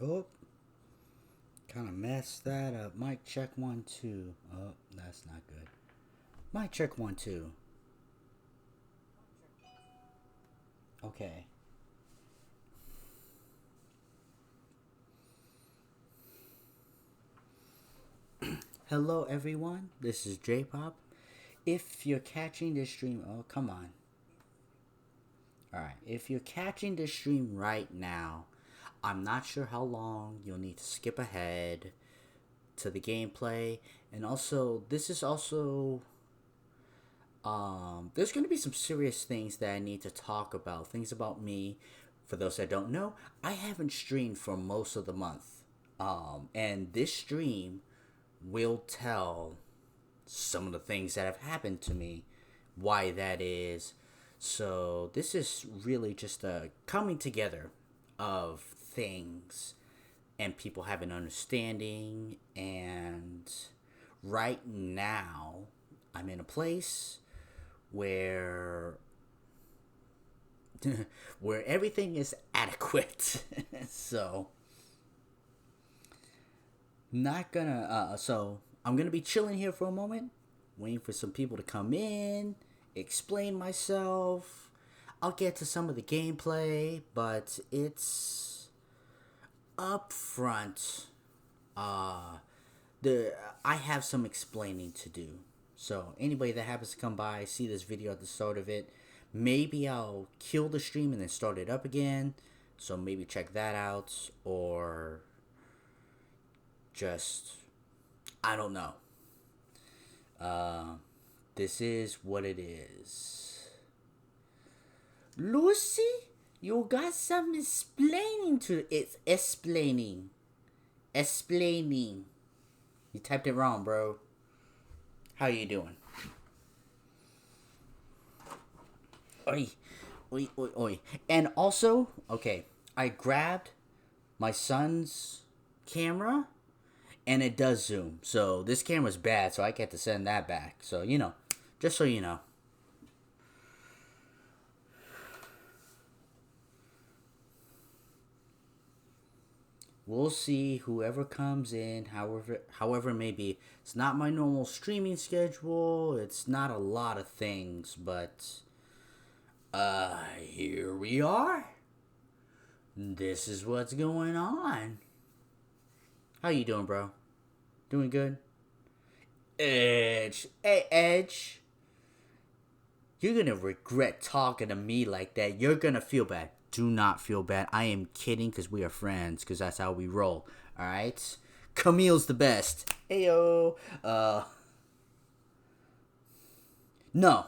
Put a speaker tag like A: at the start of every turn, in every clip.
A: Oh, kind of messed that up. Mic check 1 2. Oh, that's not good. Mic check 1 2. Okay. Hello, everyone. This is J Pop. If you're catching this stream, oh come on. All right. If you're catching this stream right now, I'm not sure how long you'll need to skip ahead to the gameplay, and also this is also there's going to be some serious things that I need to talk about. Things about me. For those that don't know, I haven't streamed for most of the month. And this stream will tell some of the things that have happened to me, why that is. So this is really just a coming together of things and people having understanding. And right now, I'm in a place where where everything is adequate. So not gonna so I'm gonna be chilling here for a moment, waiting for some people to come in, explain myself. I'll get to some of the gameplay, but it's up front. uh the I have some explaining to do. So anybody that happens to come by, see this video at the start of it, maybe I'll kill the stream and then start it up again. So maybe check that out, or just I don't know. Uh, this is what it is. Lucy, you got some explaining to. It's explaining. Explaining. You typed it wrong, bro. How you doing? Oi, oi, oi, oi. And also, okay, I grabbed my son's camera, and it does zoom. So this camera's bad, so I get to send that back. So just so you know. We'll see whoever comes in, however it may be. It's not my normal streaming schedule. It's not a lot of things, but here we are. This is what's going on. How you doing, bro? Doing good? Edge. Hey, Edge. You're gonna regret talking to me like that. You're gonna feel bad. Do not feel bad. I am kidding because we are friends, because that's how we roll. Alright? Camille's the best. Heyo. No.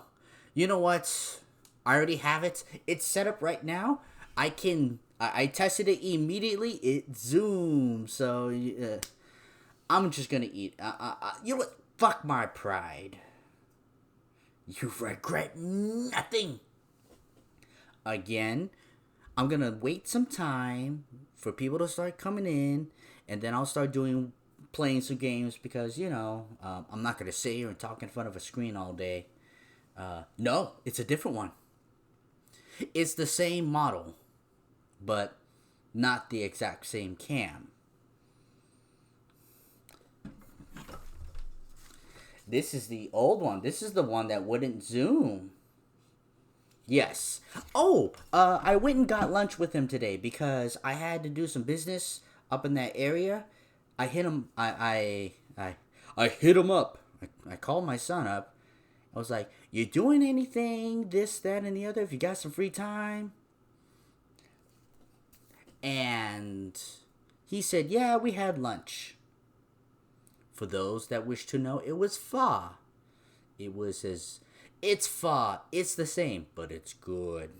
A: You know what? I already have it. It's set up right now. I tested it immediately. It zoomed. So, I'm just gonna eat. You know what? Fuck my pride. You regret nothing. Again, I'm gonna wait some time for people to start coming in, and then I'll start playing some games, because I'm not gonna sit here and talk in front of a screen all day. No, it's a different one. It's the same model, but not the exact same cam. This is the old one. This is the one that wouldn't zoom. Yes. Oh, I went and got lunch with him today because I had to do some business up in that area. I hit him. I hit him up. I called my son up. I was like, "You doing anything? This, that, and the other? If you got some free time." And he said, "Yeah, we had lunch." For those that wish to know, it was pho. It was his. It's pho. It's the same, but it's good.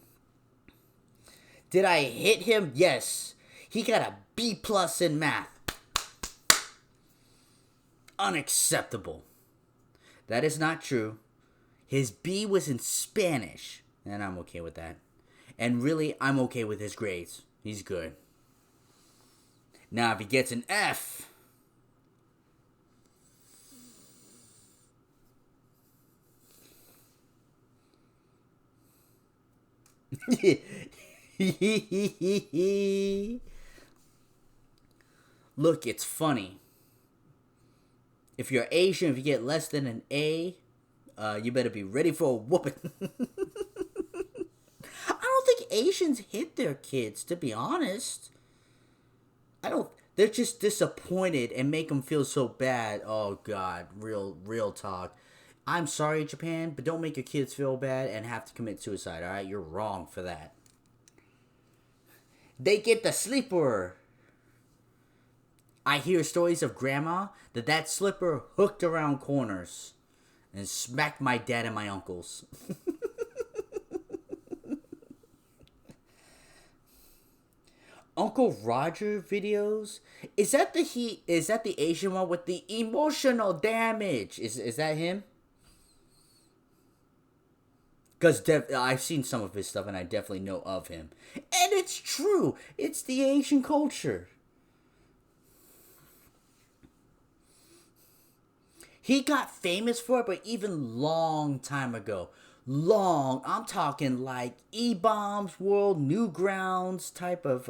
A: Did I hit him? Yes. He got a B plus in math. Unacceptable. That is not true. His B was in Spanish, and I'm okay with that. And really, I'm okay with his grades. He's good. Now, if he gets an F, Look, it's funny. If you're Asian, if you get less than an A, you better be ready for a whooping. I don't think Asians hit their kids, to be honest. I don't. They're just disappointed and make them feel so bad. Oh God, real talk. I'm sorry, Japan, but don't make your kids feel bad and have to commit suicide. All right, you're wrong for that. They get the sleeper. I hear stories of grandma that slipper hooked around corners and smacked my dad and my uncles. Uncle Roger videos? Is that the Asian one with the emotional damage? Is that him? Because I've seen some of his stuff and I definitely know of him. And it's true. It's the Asian culture. He got famous for it, but even long time ago. Long. I'm talking like E-Bombs World, Newgrounds type of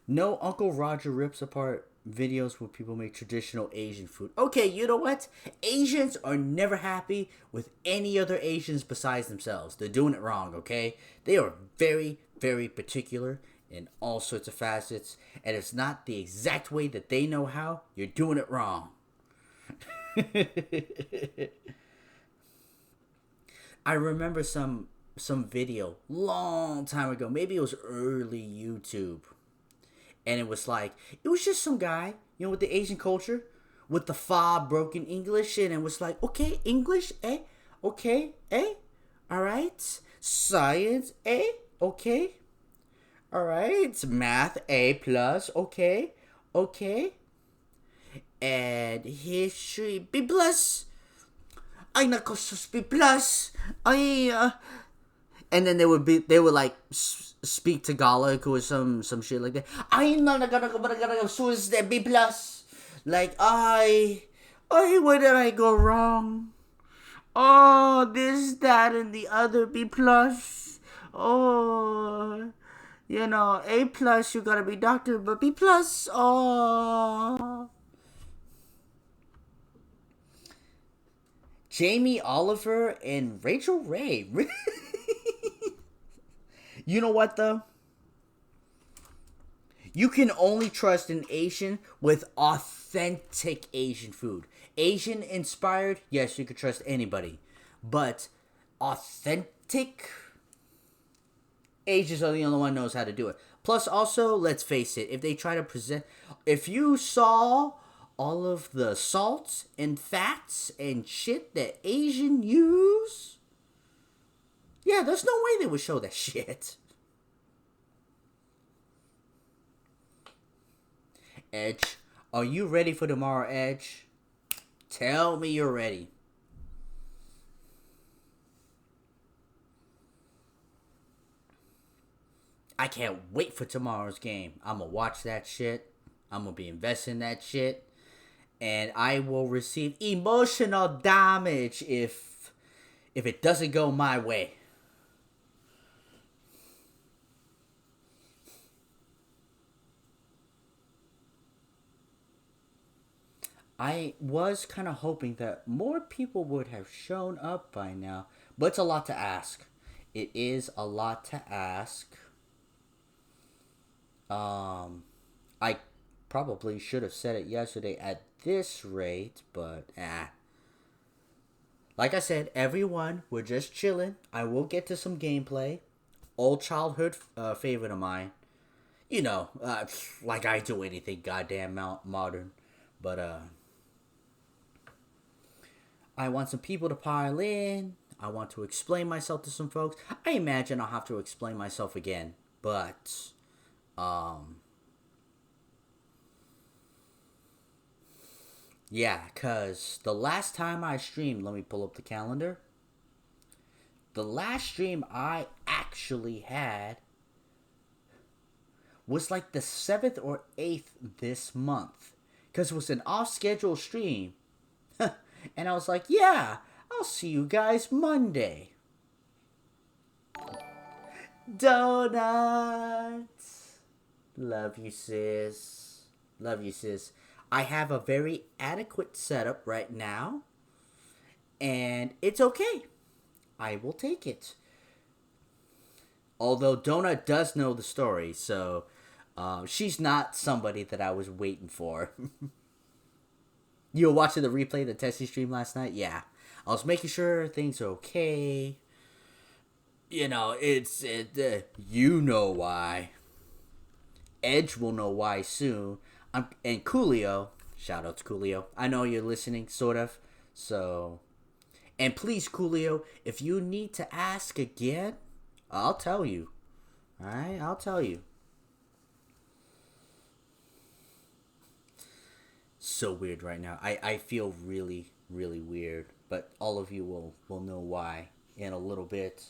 A: no Uncle Roger rips apart videos where people make traditional Asian food. Okay, you know what? Asians are never happy with any other Asians besides themselves. They're doing it wrong, okay? They are very, very particular in all sorts of facets, and it's not the exact way that they know how, you're doing it wrong. I remember some video long time ago, maybe it was early YouTube, and it was just some guy, with the Asian culture, with the fa broken English, and it was like, okay, English, eh, okay, eh, all right, science, eh, okay, all right, math, A plus, okay, and history, B plus. Ay nako, sus, B plus. Ay, and then they would like speak Tagalog or some shit like that. Ay no, nagana sus de B plus. Like where did I go wrong? Oh, this, that, and the other, B plus. Oh, A plus, you gotta be doctor, but B plus, oh. Jamie Oliver and Rachel Ray. You know what, though? You can only trust an Asian with authentic Asian food. Asian inspired, yes, you can trust anybody. But authentic, Asians are the only one who knows how to do it. Plus, also, let's face it, if they try to present... If you saw all of the salts and fats and shit that Asian use, yeah, there's no way they would show that shit. Edge, are you ready for tomorrow, Edge? Tell me you're ready. I can't wait for tomorrow's game. I'm gonna watch that shit. I'm gonna be investing in that shit. And I will receive emotional damage if it doesn't go my way. I was kind of hoping that more people would have shown up by now, but it's a lot to ask. It is a lot to ask. I probably should have said it yesterday at this rate, but like I said, everyone, we're just chilling. I will get to some gameplay. Old childhood favorite of mine. Like I do anything goddamn modern. But, I want some people to pile in. I want to explain myself to some folks. I imagine I'll have to explain myself again. But, yeah, because the last time I streamed, let me pull up the calendar. The last stream I actually had was like the 7th or 8th this month. Because it was an off-schedule stream. And I was like, yeah, I'll see you guys Monday. Donuts. Love you, sis. Love you, sis. I have a very adequate setup right now, and it's okay. I will take it. Although Donut does know the story, so she's not somebody that I was waiting for. You were watching the replay of the Tessie stream last night? Yeah. I was making sure things are okay. You know, you know why. Edge will know why soon. And Coolio, shout out to Coolio. I know you're listening, sort of. So, and please, Coolio, if you need to ask again, I'll tell you. Alright, I'll tell you. So weird right now. I feel really, really weird. But all of you will know why in a little bit.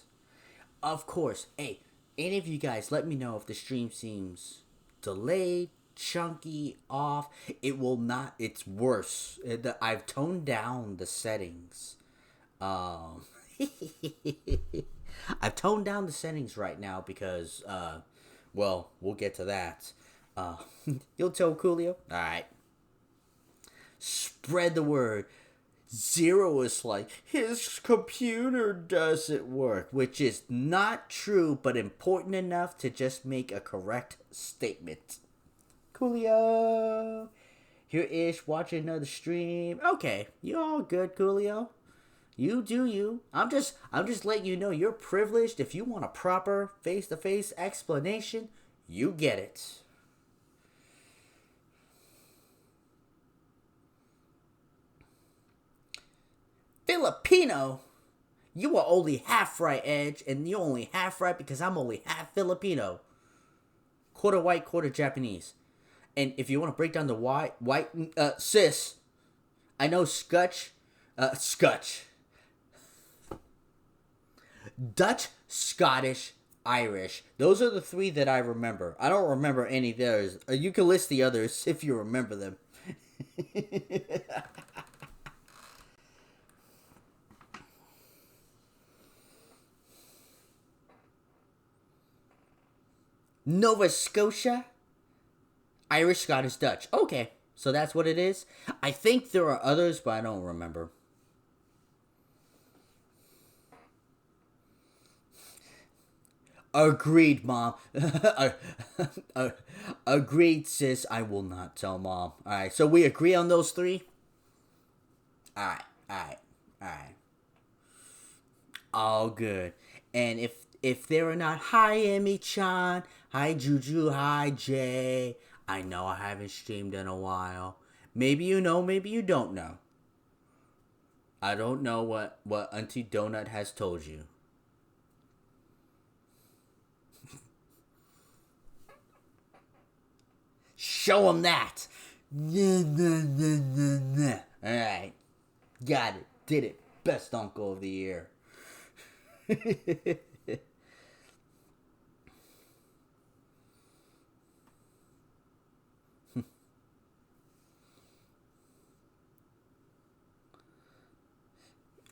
A: Of course. Hey, any of you guys, let me know if the stream seems delayed, chunky, off. It will not. It's worse. I've toned down the settings. Um, I've toned down the settings right now because, well, we'll get to that. You'll tell Coolio? Alright. Spread the word. Zero is like, his computer doesn't work, which is not true, but important enough to just make a correct statement. Coolio! Here Ish watching another stream. Okay, you all good, Coolio. You do you. I'm just letting you know you're privileged. If you want a proper face-to-face explanation, you get it. Filipino? You are only half right, Edge, and you're only half right because I'm only half Filipino. Quarter white, quarter Japanese. And if you want to break down the white, sis, I know Scotch, Dutch, Scottish, Irish. Those are the three that I remember. I don't remember any of theirs. You can list the others if you remember them. Nova Scotia, Irish, Scottish, Dutch. Okay, so that's what it is. I think there are others, but I don't remember. Agreed, Mom. Agreed, sis. I will not tell Mom. Alright, so we agree on those three? Alright. All good. And if they are not, hi, Emmy-chan. Hi, Juju. Hi, Jay. I know I haven't streamed in a while. Maybe you know, maybe you don't know. I don't know what Auntie Donut has told you. Show him that. Alright. Got it. Did it. Best uncle of the year.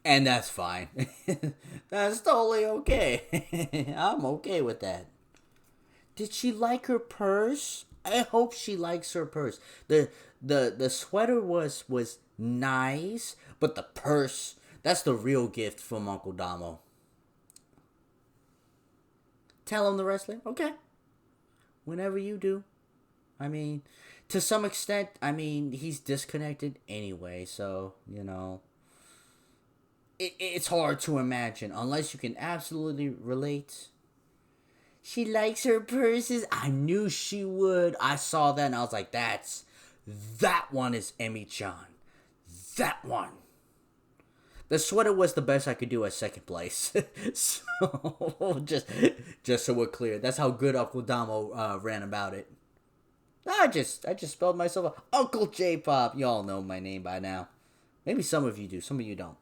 A: And that's fine. That's totally okay. I'm okay with that. Did she like her purse? I hope she likes her purse. The sweater was nice, but the purse, that's the real gift from Uncle Damo. Tell him the wrestler? Okay. Whenever you do. I mean, to some extent, I mean, he's disconnected anyway, so, you know. It's hard to imagine unless you can absolutely relate. She likes her purses. I knew she would. I saw that and I was like, that one is Emmy-chan. That one. The sweater was the best I could do at second place. So, just so we're clear, that's how good Uncle Damo ran about it. I just spelled myself out. Uncle J-Pop. Y'all know my name by now. Maybe some of you do. Some of you don't.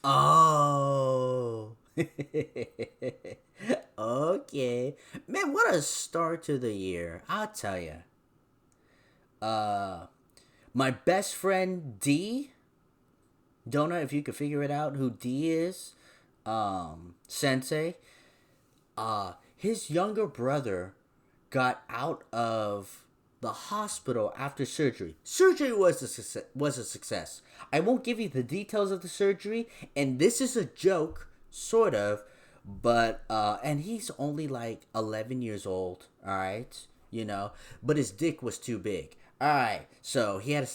A: Oh. Okay. Man, what a start to the year. I'll tell you. My best friend D Donut, if you could figure it out, who D is, Sensei, his younger brother got out of the hospital after surgery. Surgery was a success. I won't give you the details of the surgery, and this is a joke, sort of, but and he's only like 11 years old, all right, but his dick was too big. All right, so he had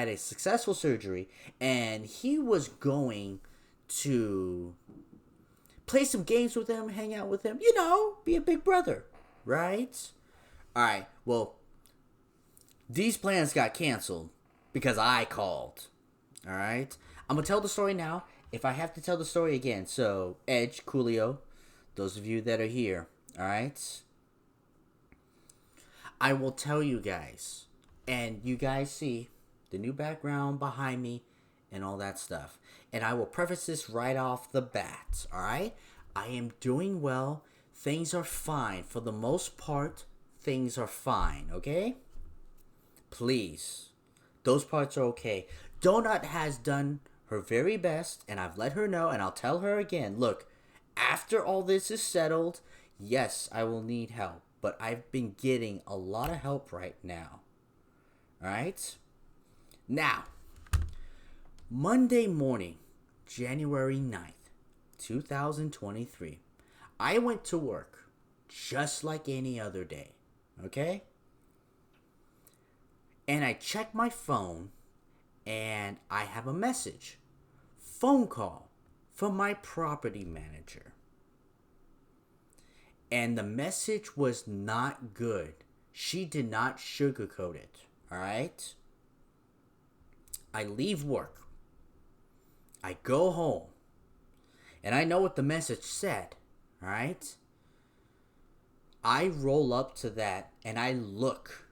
A: a successful surgery, and he was going to play some games with him, hang out with him, be a big brother, right? All right, well, these plans got canceled because I called. All right, I'm gonna tell the story now. If I have to tell the story again, so Edge, Coolio, those of you that are here, all right, I will tell you guys, and you guys see the new background behind me and all that stuff. And I will preface this right off the bat, all right? I am doing well. Things are fine. For the most part, things are fine, okay? Please. Those parts are okay. Donut has done her very best, and I've let her know, and I'll tell her again. Look, after all this is settled, yes, I will need help. But I've been getting a lot of help right now. Alright? Now, Monday morning, January 9th, 2023, I went to work just like any other day. Okay? And I checked my phone, and I have a message. Phone call from my property manager. And the message was not good. She did not sugarcoat it. Alright? I leave work. I go home. And I know what the message said. Alright? I roll up to that and I look.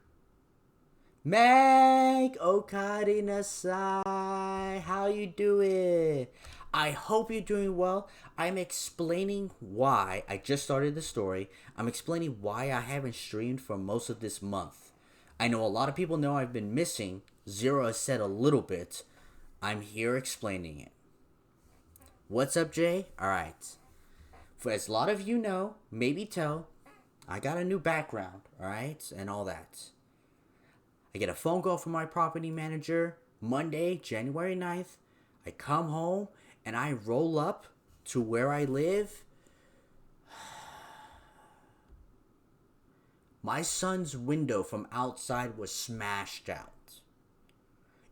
A: Meg Okari Nasai, how you doing? I hope you're doing well. I'm explaining why I just started the story. I'm explaining why I haven't streamed for most of this month. I know a lot of people know I've been missing. Zero has said a little bit. I'm here explaining it. What's up, Jay? Alright. For as a lot of you know, maybe tell, I got a new background, alright? And all that. I get a phone call from my property manager Monday, January 9th. I come home and I roll up to where I live. My son's window from outside was smashed out.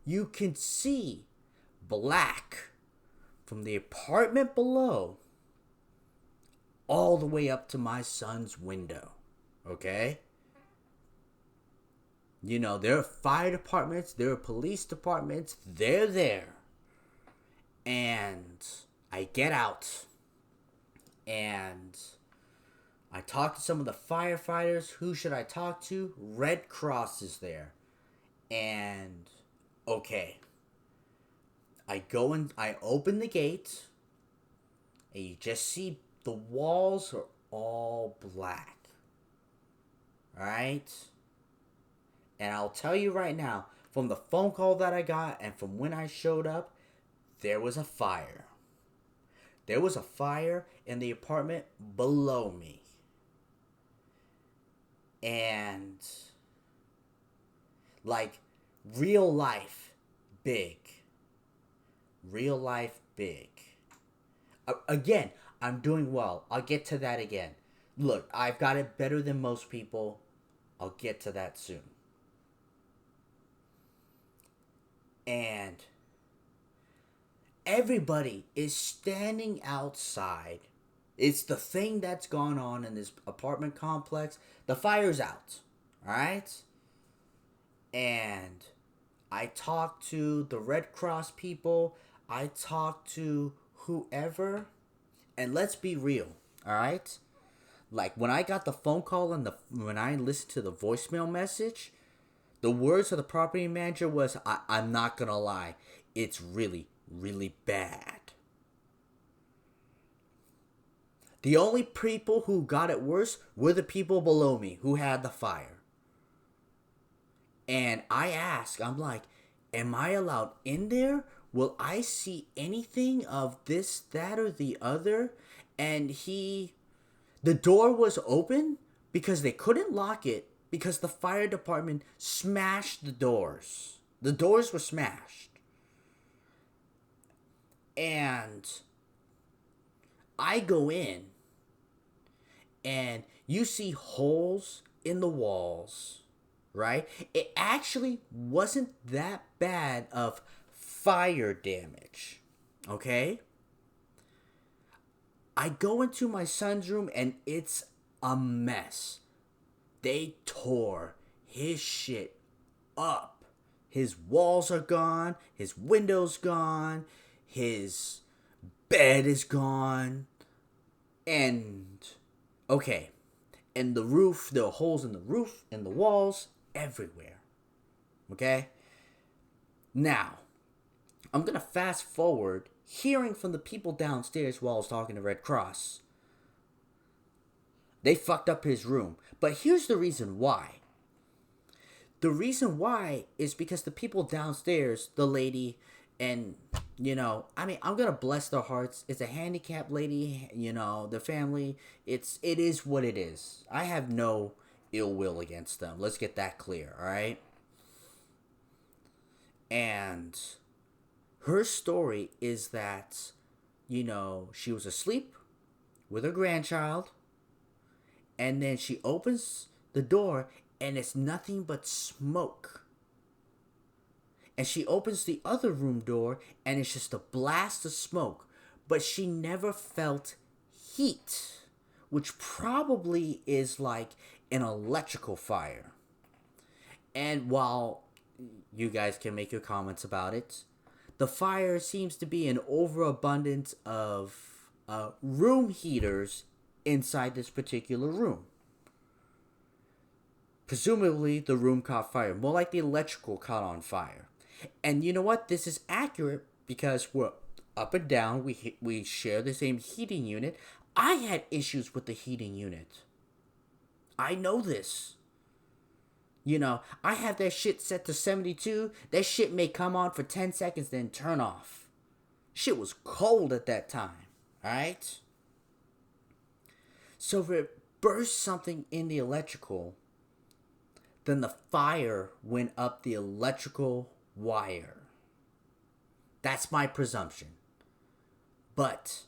A: You can see black from the apartment below all the way up to my son's window. Okay? There are fire departments, there are police departments, they're there. And I get out and I talk to some of the firefighters. Who should I talk to? Red Cross is there. And okay. I go and I open the gate and you just see the walls are all black. Alright? And I'll tell you right now, from the phone call that I got and from when I showed up, there was a fire. There was a fire in the apartment below me. And, like, real life big. Real life big. Again, I'm doing well. I'll get to that again. Look, I've got it better than most people. I'll get to that soon. And everybody is standing outside. It's the thing that's gone on in this apartment complex. The fire's out. Alright? And I talked to the Red Cross people. I talked to whoever. And let's be real. Alright? Like when I got the phone call and when I listened to the voicemail message, the words of the property manager was, I'm not gonna lie, it's really, really bad. The only people who got it worse were the people below me who had the fire. And I asked, I'm like, am I allowed in there? will I see anything of this, that, or the other? And the door was open because they couldn't lock it because the fire department smashed the doors. The doors were smashed. And I go in and you see holes in the walls, right? It actually wasn't that bad of fire damage, okay? I go into my son's room and it's a mess. They tore his shit up. His walls are gone, his windows gone, his bed is gone, and okay, and the roof, there are holes in the roof and the walls everywhere. Okay? Now, I'm gonna fast forward hearing from the people downstairs while I was talking to Red Cross. They fucked up his room. But here's the reason why. The reason why is because the people downstairs, the lady, and, I'm going to bless their hearts. It's a handicapped lady, the family. It is what it is. I have no ill will against them. Let's get that clear, all right? And her story is that, she was asleep with her grandchild, and then she opens the door, and it's nothing but smoke. And she opens the other room door, and it's just a blast of smoke. But she never felt heat, which probably is like an electrical fire. And while you guys can make your comments about it, the fire seems to be an overabundance of room heaters inside this particular room. Presumably, the room caught fire. More like the electrical caught on fire. And you know what? This is accurate because we're up and down. We share the same heating unit. I had issues with the heating unit. I know this. I have that shit set to 72. That shit may come on for 10 seconds, then turn off. Shit was cold at that time. Alright? So if it burst something in the electrical, then the fire went up the electrical wire. That's my presumption. But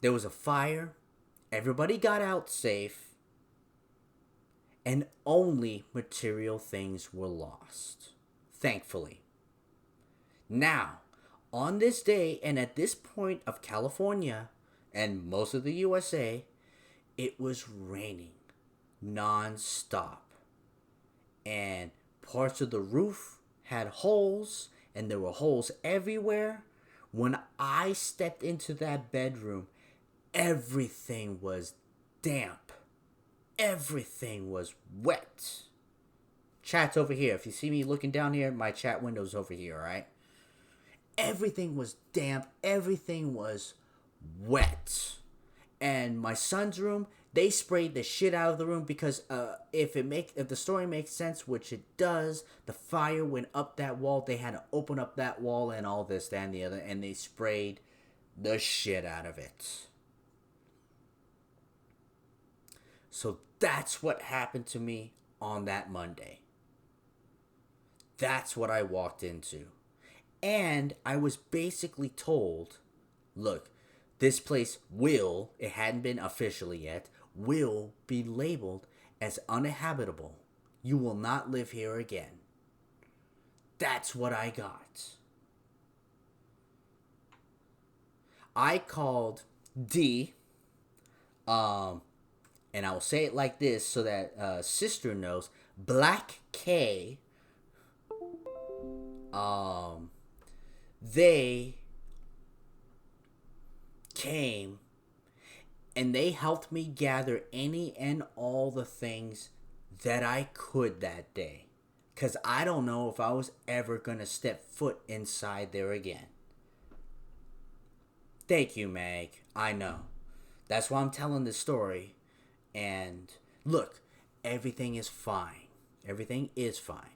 A: there was a fire. Everybody got out safe. And only material things were lost. Thankfully. Now, on this day and at this point of California and most of the USA, it was raining non-stop. And parts of the roof had holes, and there were holes everywhere. When I stepped into that bedroom, everything was damp. Everything was wet. Chat's over here. If you see me looking down here, my chat window's over here, alright? Everything was damp. Everything was wet. And my son's room, they sprayed the shit out of the room because if the story makes sense, which it does, the fire went up that wall. They had to open up that wall and all this, that, and the other, and they sprayed the shit out of it. So that's what happened to me on that Monday. That's what I walked into. And I was basically told, look, this place it hadn't been officially yet, will be labeled as uninhabitable. You will not live here again. That's what I got. I called D, and I will say it like this so that sister knows. Black K. They came and they helped me gather any and all the things that I could that day. Because I don't know if I was ever going to step foot inside there again. Thank you, Meg. I know. That's why I'm telling this story. And look, everything is fine. Everything is fine.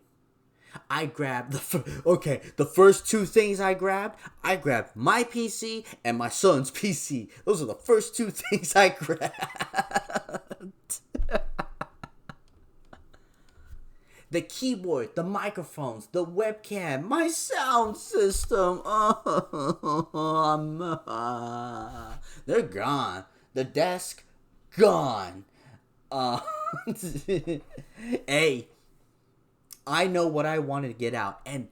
A: I grabbed the first two things I grabbed my PC and my son's PC. Those are the first two things I grabbed. The keyboard, the microphones, the webcam, my sound system. They're gone. The desk, gone. Uh, hey, I know what I wanted to get out, and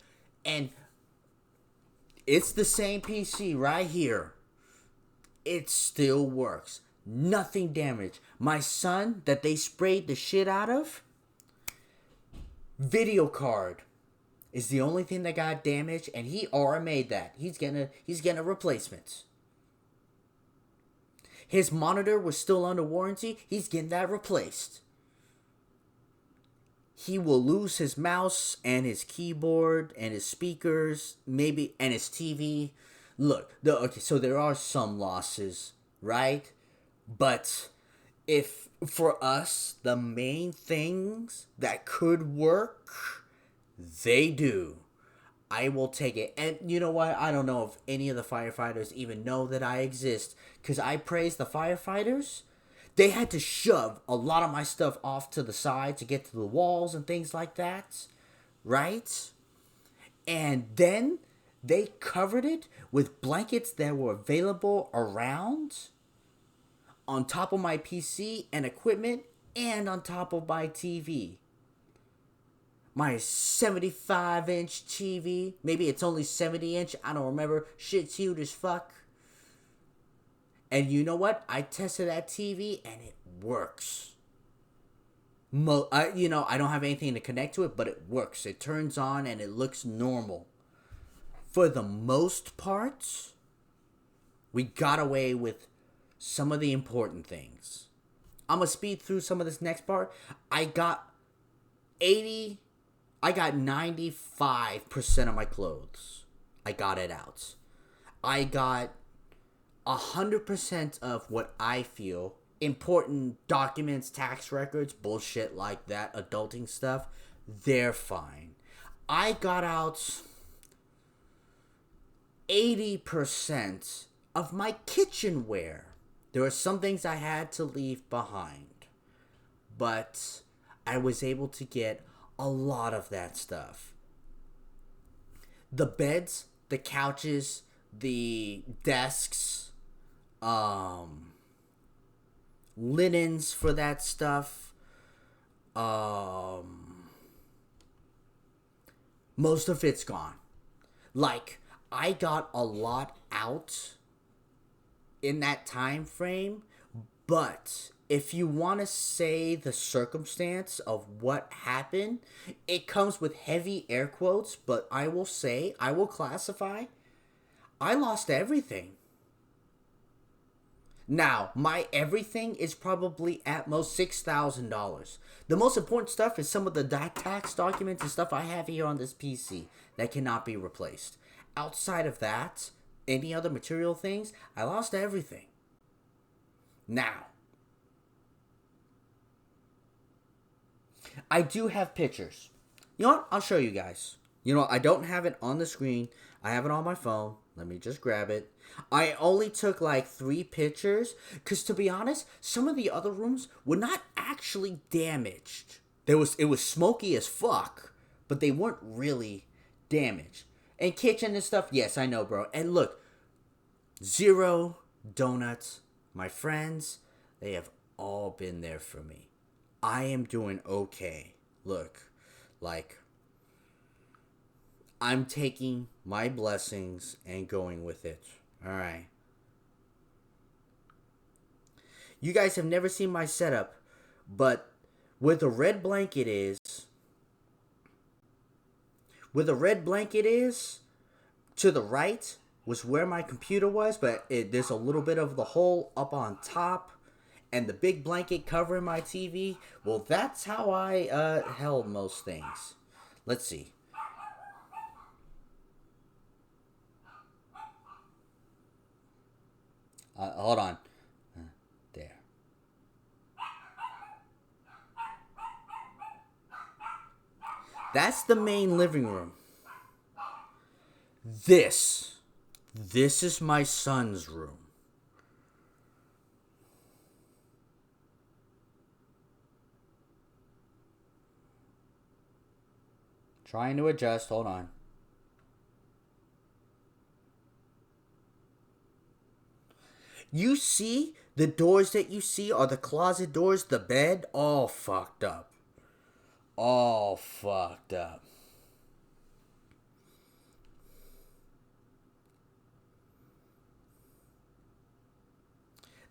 A: it's the same PC right here. It still works. Nothing damaged. My son that they sprayed the shit out of, video card is the only thing that got damaged, and he RMA'd that. He's getting a replacement. His monitor was still under warranty. He's getting that replaced. He will lose his mouse and his keyboard and his speakers, maybe, and his TV. Look, okay, so there are some losses, right? But if for us, the main things that could work, they do. I will take it. And you know what? I don't know if any of the firefighters even know that I exist, because I praise the firefighters. They had to shove a lot of my stuff off to the side to get to the walls and things like that, right? And then they covered it with blankets that were available around, on top of my PC and equipment, and on top of my TV. My 75-inch TV, maybe it's only 70-inch, I don't remember, shit's huge as fuck. And you know what? I tested that TV and it works. I don't have anything to connect to it, but it works. It turns on and it looks normal. For the most part, we got away with some of the important things. I'm going to speed through some of this next part. I got 95% of my clothes. I got it out. I got 100% of what I feel important documents, tax records, bullshit like that, adulting stuff, they're fine. I got out 80% of my kitchenware. There were some things I had to leave behind, but I was able to get a lot of that stuff. The beds, the couches, the desks, linens for that stuff, most of it's gone. Like, I got a lot out in that time frame, but if you want to say the circumstance of what happened, it comes with heavy air quotes, but I will classify, I lost everything. Now, my everything is probably at most $6,000. The most important stuff is some of the tax documents and stuff I have here on this PC that cannot be replaced. Outside of that, any other material things, I lost everything. Now, I do have pictures. You know what? I'll show you guys. You know what? I don't have it on the screen. I have it on my phone. Let me just grab it. I only took like 3 pictures because, to be honest, some of the other rooms were not actually damaged. It was smoky as fuck, but they weren't really damaged. And kitchen and stuff, yes, I know, bro. And look, Zero Donuts, my friends, they have all been there for me. I am doing okay. Look, like, I'm taking my blessings and going with it. Alright. You guys have never seen my setup, but where the red blanket is, to the right was where my computer was, but there's a little bit of the hole up on top, and the big blanket covering my TV. Well, that's how I held most things. Let's see. Hold on. There. That's the main living room. This is my son's room. Trying to adjust, hold on. You see, the doors that you see are the closet doors, the bed, all fucked up. All fucked up.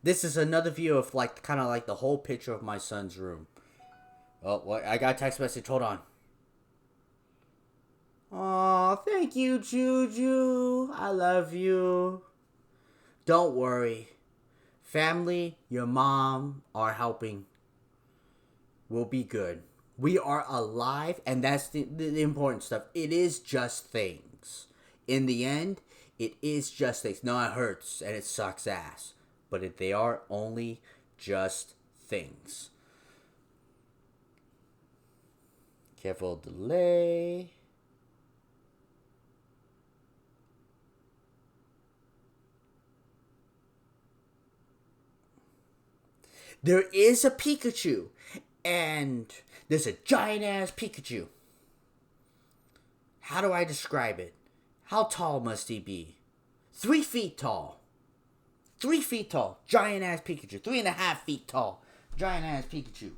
A: This is another view of like kind of like the whole picture of my son's room. Oh, what? I got a text message. Hold on. Oh, thank you, Juju. I love you. Don't worry. Family, your mom are helping. We'll be good. We are alive, and that's the important stuff. It is just things. In the end, it is just things. No, it hurts, and it sucks ass. But they are only just things. Careful delay. There is a Pikachu, and there's a giant ass Pikachu. How do I describe it? How tall must he be? 3 feet tall. 3 feet tall. Giant ass Pikachu. 3.5 feet tall. Giant ass Pikachu.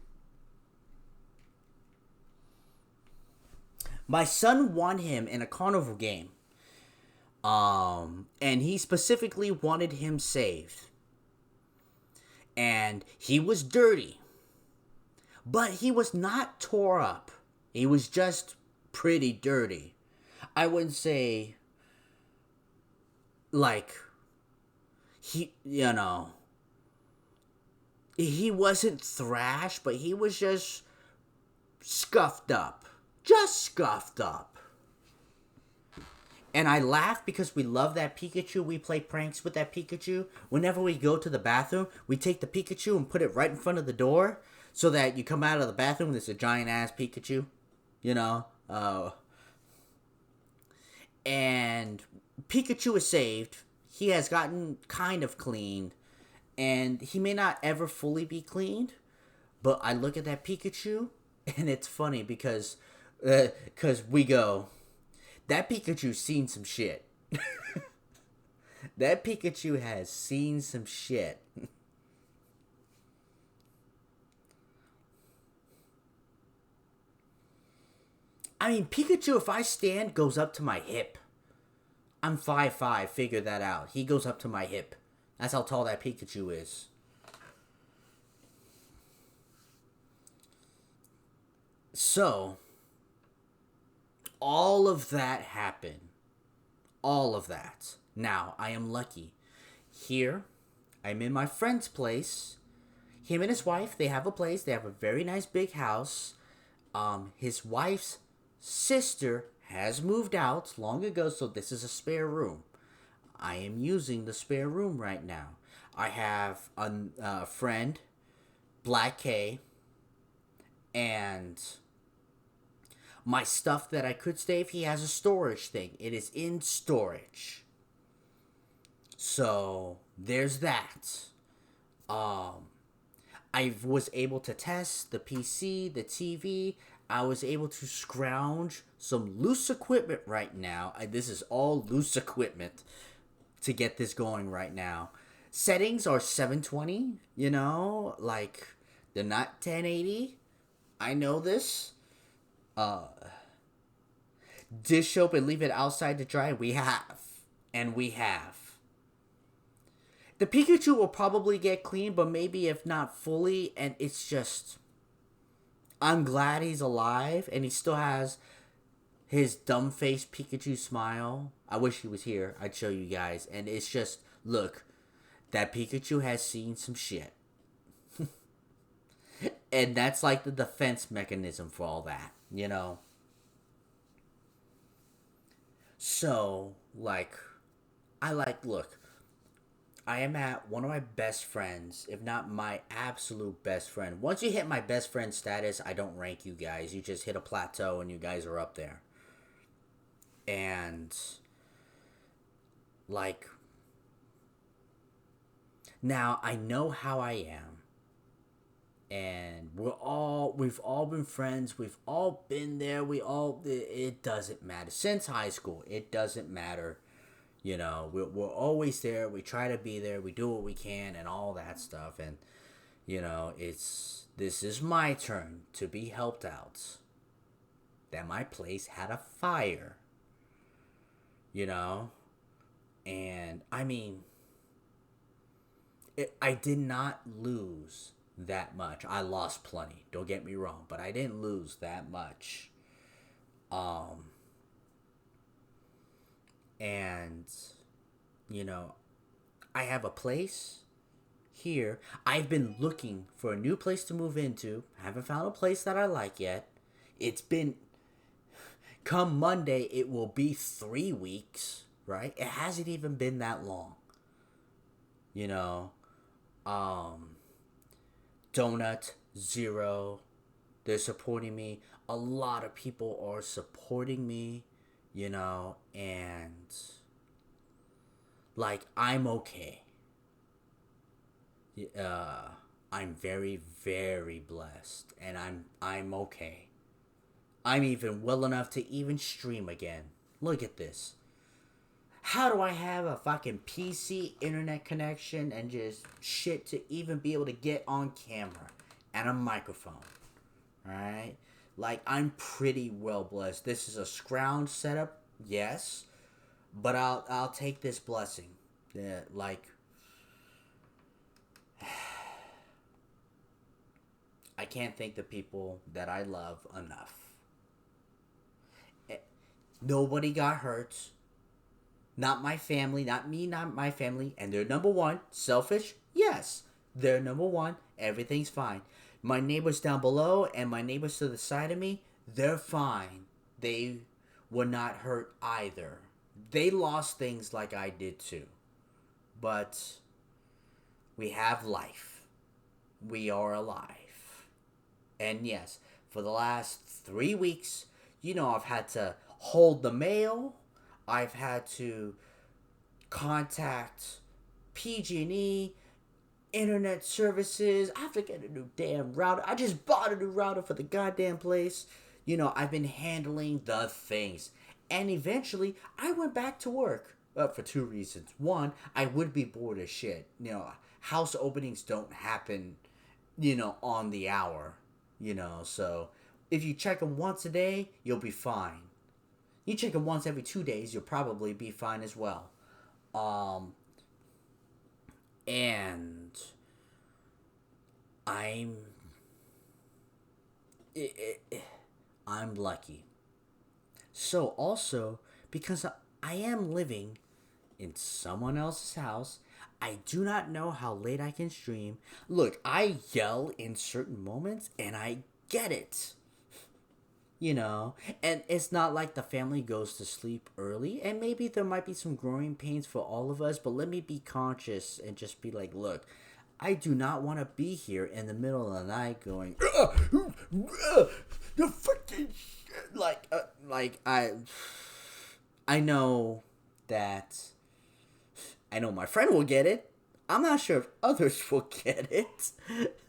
A: My son won him in a carnival game. And he specifically wanted him saved. And he was dirty. But he was not tore up. He was just pretty dirty. I wouldn't say, like, he wasn't thrashed, but he was just scuffed up. Just scuffed up. And I laugh because we love that Pikachu. We play pranks with that Pikachu. Whenever we go to the bathroom, we take the Pikachu and put it right in front of the door so that you come out of the bathroom and there's a giant ass Pikachu. And Pikachu is saved. He has gotten kind of cleaned. And he may not ever fully be cleaned. But I look at that Pikachu and it's funny because we go, that Pikachu's seen some shit. That Pikachu has seen some shit. I mean, Pikachu, if I stand, goes up to my hip. I'm 5'5", figure that out. He goes up to my hip. That's how tall that Pikachu is. So, all of that happened. All of that. Now, I am lucky. Here, I'm in my friend's place. Him and his wife, they have a place. They have a very nice big house. His wife's sister has moved out long ago, so this is a spare room. I am using the spare room right now. I have a friend, Black K, and my stuff that I could save. He has a storage thing. It is in storage. So there's that. I was able to test the PC, the TV. I was able to scrounge some loose equipment right now. This is all loose equipment to get this going right now. Settings are 720, like they're not 1080. I know this. Dish soap and leave it outside to dry. We have. And we have. The Pikachu will probably get clean, but maybe if not fully, and it's just, I'm glad he's alive, and he still has his dumb-faced Pikachu smile. I wish he was here. I'd show you guys. And it's just, look, that Pikachu has seen some shit. And that's like the defense mechanism for all that, So, look, I am at one of my best friends, if not my absolute best friend. Once you hit my best friend status, I don't rank you guys. You just hit a plateau and you guys are up there. And like now I know how I am. And we've all been friends. We've all been there. It doesn't matter. Since high school, it doesn't matter. We're always there. We try to be there. We do what we can and all that stuff. And, this is my turn to be helped out. That my place had a fire. And I mean, I did not lose that much. I lost plenty. Don't get me wrong, but I didn't lose that much. And I have a place here. I've been looking for a new place to move into. Haven't found a place that I like yet. It's been come Monday, it will be 3 weeks, right? It hasn't even been that long. Donut, Zero, they're supporting me. A lot of people are supporting me, and like I'm okay. I'm very, very blessed, and I'm okay. I'm even well enough to even stream again. Look at this. How do I have a fucking PC internet connection and just shit to even be able to get on camera and a microphone? Alright? Like, I'm pretty well blessed. This is a scrounge setup, yes. But I'll take this blessing. Yeah, like, I can't thank the people that I love enough. Nobody got hurt. Not my family, not me, not my family. And they're number one. Selfish? Yes. They're number one. Everything's fine. My neighbors down below and my neighbors to the side of me, they're fine. They were not hurt either. They lost things like I did too. But we have life. We are alive. And yes, for the last 3 weeks, I've had to hold the mail. I've had to contact PG&E, internet services. I have to get a new damn router. I just bought a new router for the goddamn place. I've been handling the things. And eventually, I went back to work for 2 reasons. One, I would be bored as shit. House openings don't happen, on the hour. So if you check them once a day, you'll be fine. You check them once every 2 days, you'll probably be fine as well. And I'm lucky. So also, because I am living in someone else's house, I do not know how late I can stream. Look, I yell in certain moments, and I get it. And it's not like the family goes to sleep early, and maybe there might be some growing pains for all of us, but let me be conscious and just be like, look, I do not want to be here in the middle of the night going, the fucking shit. Like I know that, I know my friend will get it. I'm not sure if others will get it.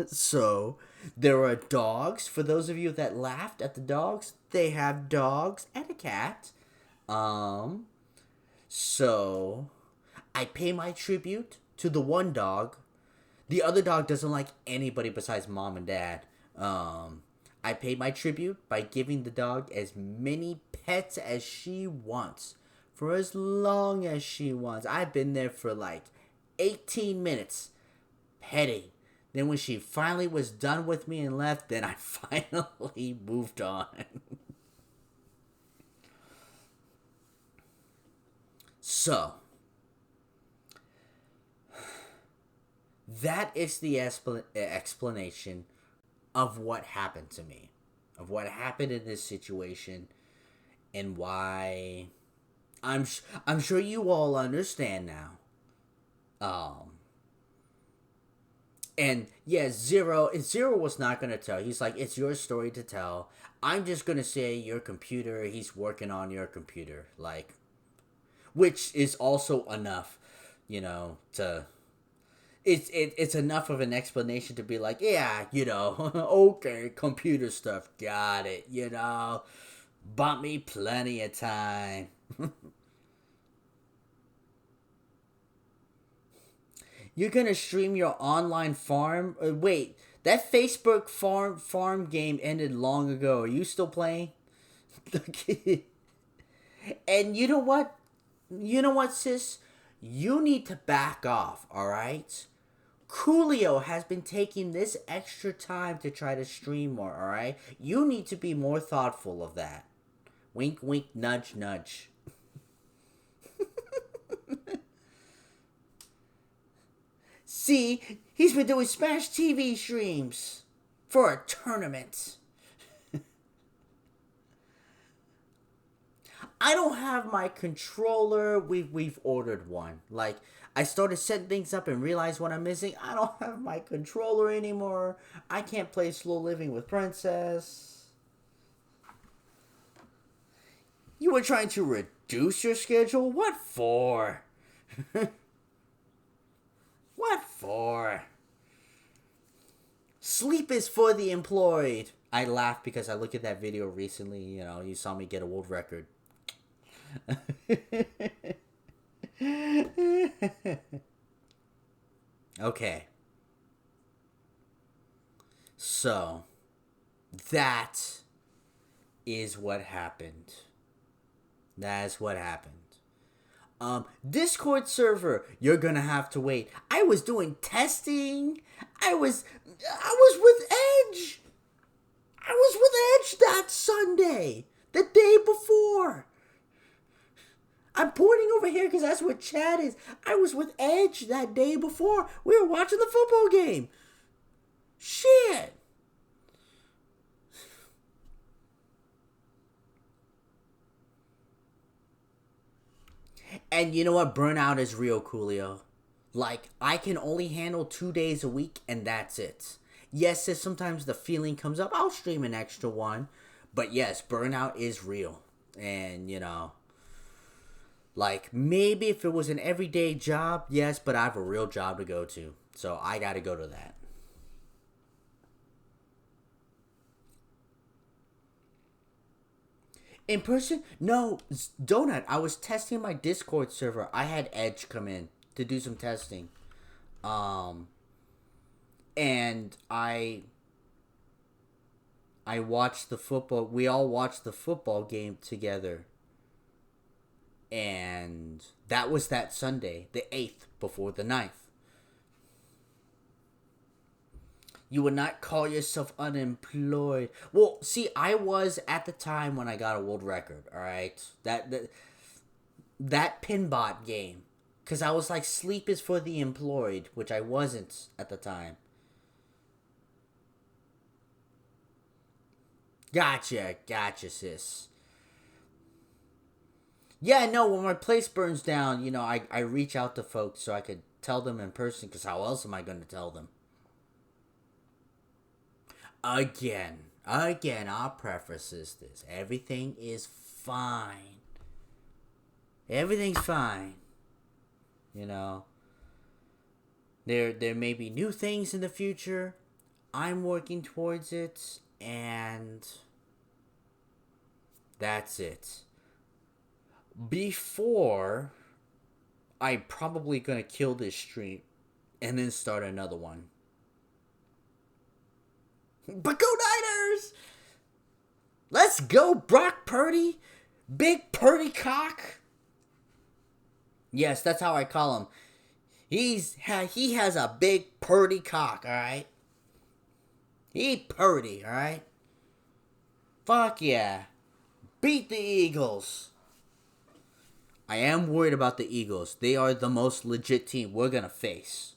A: So, there are dogs. For those of you that laughed at the dogs, they have dogs and a cat. So, I pay my tribute to the one dog. The other dog doesn't like anybody besides mom and dad. I pay my tribute by giving the dog as many pets as she wants. For as long as she wants. I've been there for like 18 minutes petting. Then when she finally was done with me and left, then I finally moved on. So, that is the explanation of what happened to me. Of what happened in this situation. And why I'm sure you all understand now. Um, and yeah, Zero was not gonna tell. He's like, it's your story to tell. I'm just gonna say your computer. He's working on your computer, like, which is also enough, to it's enough of an explanation to be like, yeah, okay, computer stuff, got it, bought me plenty of time. You're gonna stream your online farm? Wait, that Facebook farm game ended long ago. Are you still playing? And you know what? You know what, sis? You need to back off, alright? Coolio has been taking this extra time to try to stream more, alright? You need to be more thoughtful of that. Wink, wink, nudge, nudge. See, he's been doing Smash TV streams for a tournament. I don't have my controller. We've ordered one. Like, I started setting things up and realized what I'm missing. I don't have my controller anymore. I can't play Slow Living with Princess. You were trying to reduce your schedule? What for? What for? Sleep is for the employed. I laughed because I looked at that video recently. You saw me get a world record. Okay. So, that is what happened. That's what happened. Discord server, you're gonna have to wait. I was doing testing. I was with Edge. I was with Edge that Sunday, the day before. I'm pointing over here because that's where Chad is. I was with Edge that day before. We were watching the football game. Shit. And you know what? Burnout is real, Coolio. Like, I can only handle 2 days a week, and that's it. Yes, if sometimes the feeling comes up, I'll stream an extra one. But yes, burnout is real. And, like, maybe if it was an everyday job, yes, but I have a real job to go to. So I gotta go to that. In person? No, Donut. I was testing my Discord server. I had Edge come in to do some testing. Um, and I watched the football. We all watched the football game together. And that was that Sunday, the 8th, before the 9th. You would not call yourself unemployed. Well, see, I was at the time when I got a world record, alright? That Pinbot game. Because I was like, sleep is for the employed, which I wasn't at the time. Gotcha, sis. Yeah, no, when my place burns down, I reach out to folks so I could tell them in person, because how else am I going to tell them? Again, our preface is this. Everything is fine. Everything's fine. There may be new things in the future. I'm working towards it, and that's it. Before, I'm probably gonna kill this stream and then start another one. But go Niners! Let's go, Brock Purdy! Big Purdy cock! Yes, that's how I call him. He has a big Purdy cock, alright? He Purdy, alright? Fuck yeah. Beat the Eagles. I am worried about the Eagles. They are the most legit team we're gonna face.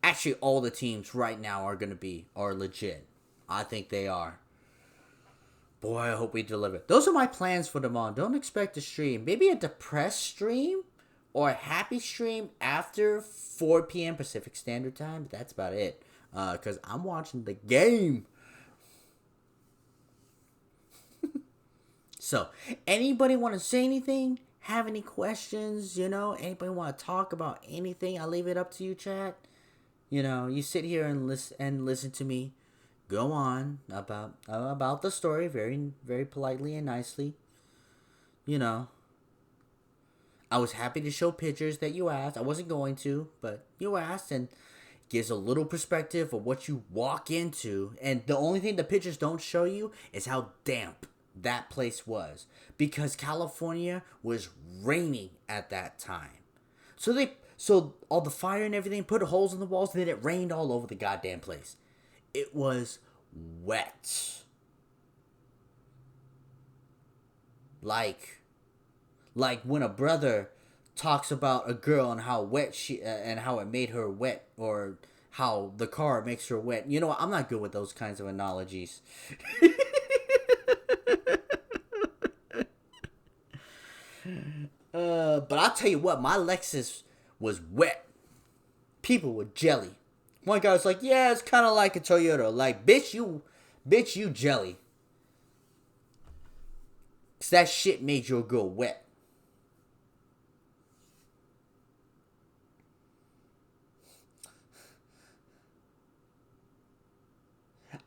A: Actually, all the teams right now are legit. I think they are. Boy, I hope we deliver. Those are my plans for tomorrow. Don't expect a stream. Maybe a depressed stream or happy stream after 4 p.m. Pacific Standard Time. That's about it. Because I'm watching the game. So, anybody want to say anything? Have any questions? Anybody want to talk about anything? I leave it up to you, chat. You sit here and listen to me go on about the story very, very politely and nicely. You know, I was happy to show pictures that you asked. I wasn't going to, but you asked, and gives a little perspective of what you walk into. And the only thing the pictures don't show you is how damp that place was, because California was raining at that time. So all the fire and everything put holes in the walls, and then it rained all over the goddamn place. It was wet. Like when a brother talks about a girl and how wet she and how it made her wet, or how the car makes her wet. You know what? I'm not good with those kinds of analogies. But I'll tell you what, my Lexus was wet. People were jelly. One guy was like, "Yeah, it's kind of like a Toyota." Like, bitch, you jelly. 'Cause that shit made your girl wet.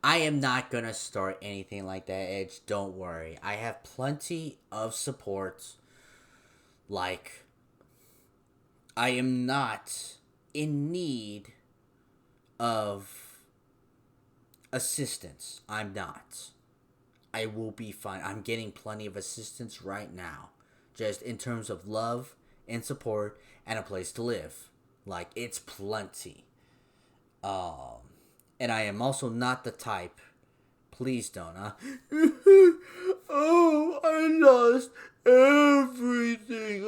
A: I am not gonna start anything like that, Edge. Don't worry. I have plenty of support. Like, I am not in need of assistance. I'm not. I will be fine. I'm getting plenty of assistance right now. Just in terms of love and support and a place to live. Like, it's plenty. And I am also not the type. Please don't, huh? Oh, I lost everything.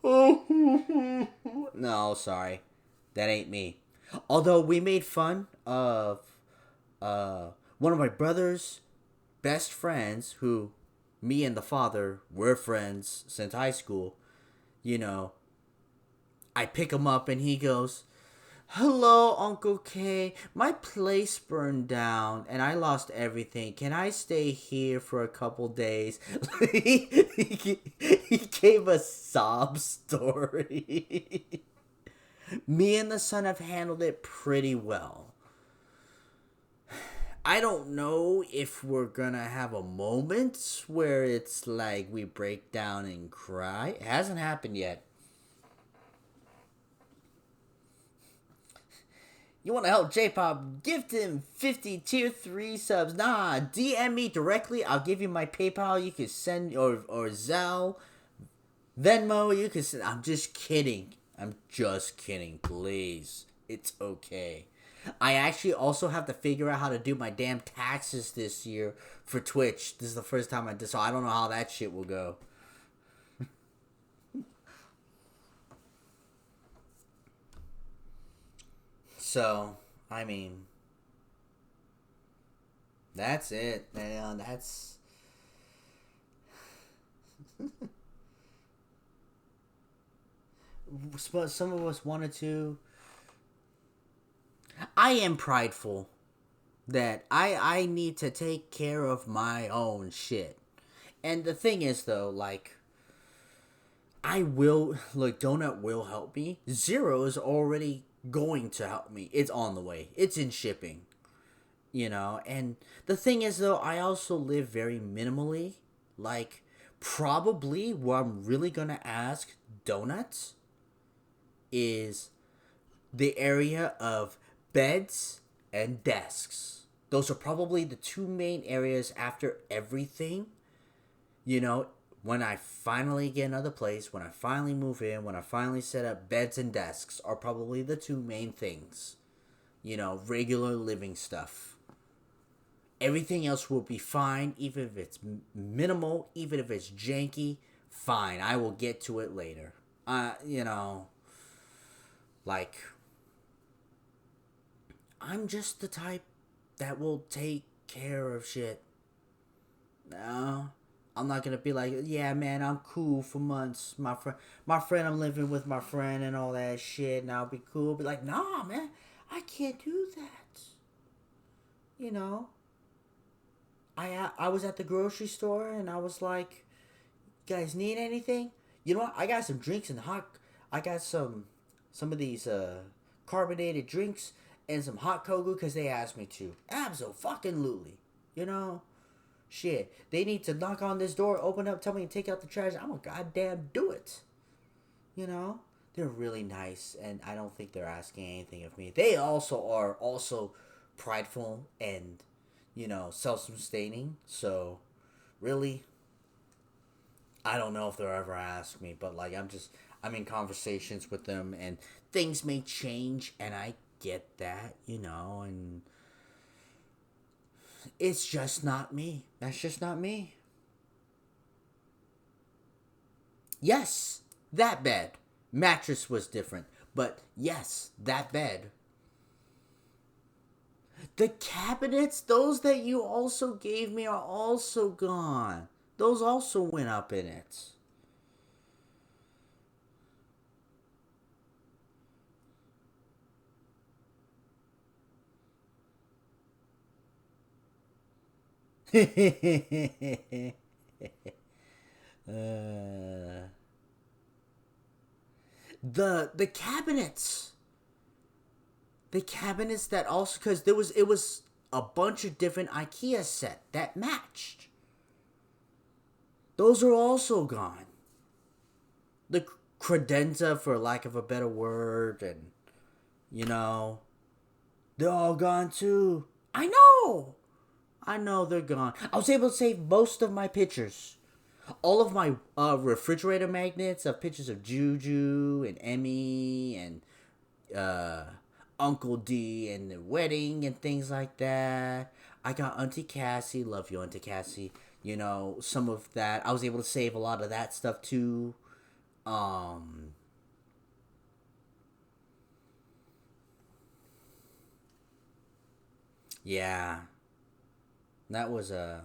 A: Oh. No, sorry. That ain't me. Although we made fun of one of my brother's best friends, who me and the father were friends since high school. I pick him up and he goes, "Hello, Uncle K. My place burned down and I lost everything. Can I stay here for a couple days?" he gave a sob story. Me and the son have handled it pretty well. I don't know if we're gonna have a moment where it's like we break down and cry. It hasn't happened yet. You want to help J-Pop? Gift him 50 tier 3 subs. Nah, DM me directly. I'll give you my PayPal. You can send, or Zelle, Venmo. You can send. I'm just kidding. Please. It's okay. I actually also have to figure out how to do my damn taxes this year for Twitch. This is the first time I did, so I don't know how that shit will go. So, I mean, that's it, man. That's some of us wanted to. I am prideful that I need to take care of my own shit. And the thing is, though, like, I will, look, Donut will help me. Zero is already going to help me. It's on the way. It's in shipping. And the thing is, though, I also live very minimally. Like, probably what I'm really gonna ask Donuts is the area of beds and desks. Those are probably the two main areas after everything. When I finally get another place, when I finally move in, when I finally set up, beds and desks are probably the two main things. Regular living stuff. Everything else will be fine, even if it's minimal, even if it's janky. Fine, I will get to it later. Like, I'm just the type that will take care of shit. No, I'm not gonna be like, yeah, man, I'm cool for months. My friend, I'm living with my friend and all that shit, and I'll be cool. Be like, nah, man, I can't do that. You know, I was at the grocery store and I was like, you guys need anything? You know what? I got some drinks and hot. I got some of these carbonated drinks and some hot cocoa because they asked me to. Absolutely. You know, shit. They need to knock on this door, open up, tell me to take out the trash. I'm gonna goddamn do it. You know, they're really nice, and I don't think they're asking anything of me. They also are also prideful and, self-sustaining. So, really, I don't know if they'll ever ask me, but like I'm in conversations with them, and things may change, and I get that, and it's just not me. That's just not me. Yes, that bed. Mattress was different, but yes, that bed. The cabinets, those that you also gave me, are also gone. Those also went up in it. uh, the cabinets, that also, because it was a bunch of different IKEA set that matched. Those are also gone. The credenza, for lack of a better word, and you know they're all gone too. I know they're gone. I was able to save most of my pictures. All of my refrigerator magnets of pictures of Juju and Emmy and uh, Uncle D and the wedding and things like that. I got Auntie Cassie. Love you, Auntie Cassie. Some of that. I was able to save a lot of that stuff too. Um, yeah, that was a.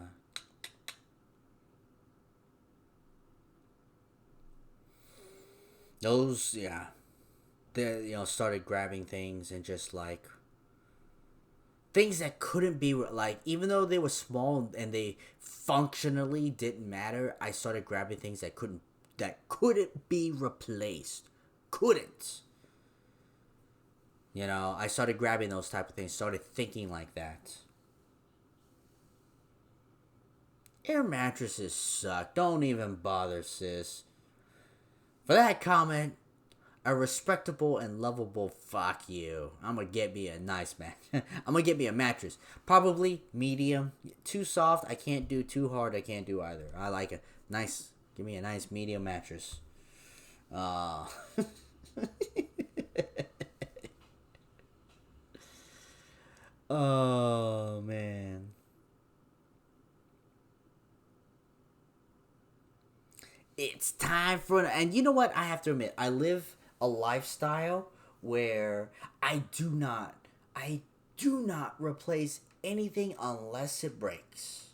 A: Those, yeah, they started grabbing things and just like things that couldn't be like, even though they were small and they functionally didn't matter. I started grabbing things that couldn't be replaced. Couldn't. I started grabbing those type of things. Started thinking like that. Air mattresses suck. Don't even bother, sis. For that comment, a respectable and lovable fuck you. I'm gonna get me a nice I'm gonna get me a mattress. Probably medium. Too soft, I can't do. Too hard, I can't do either. I like a nice. Give me a nice medium mattress. Uh. Oh man. It's time for, and you know what? I have to admit, I live a lifestyle where I do not replace anything unless it breaks.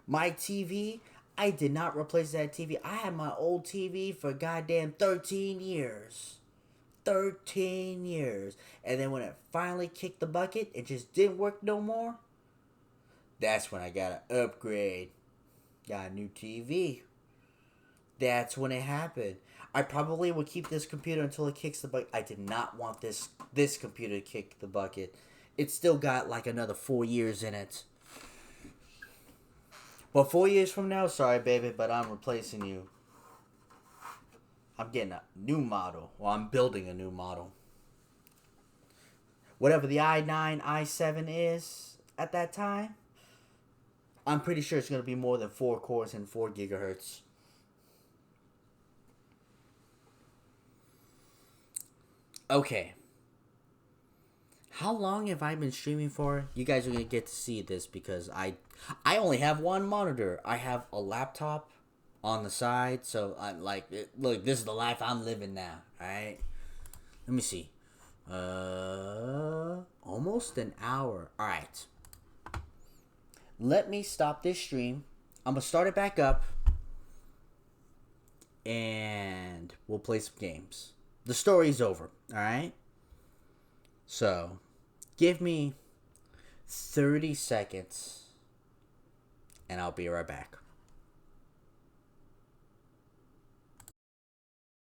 A: My TV, I did not replace that TV. I had my old TV for goddamn 13 years. 13 years. And then when it finally kicked the bucket, it just didn't work no more. That's when I got an upgrade. Got a new TV. That's when it happened. I probably would keep this computer until it kicks the bucket. I did not want this computer to kick the bucket. It's still got like another 4 years in it. But 4 years from now, sorry baby, but I'm replacing you. I'm getting a new model. Well, I'm building a new model. Whatever the i9, i7 is at that time, I'm pretty sure it's going to be more than 4 cores and 4 gigahertz. Okay. How long have I been streaming for? You guys are going to get to see this because I only have one monitor. I have a laptop on the side, so I'm like, look, this is the life I'm living now, alright? Let me see. Almost an hour. Alright. Let me stop this stream. I'm gonna start it back up, and we'll play some games. The story's over. All right. So, give me 30 seconds, and I'll be right back.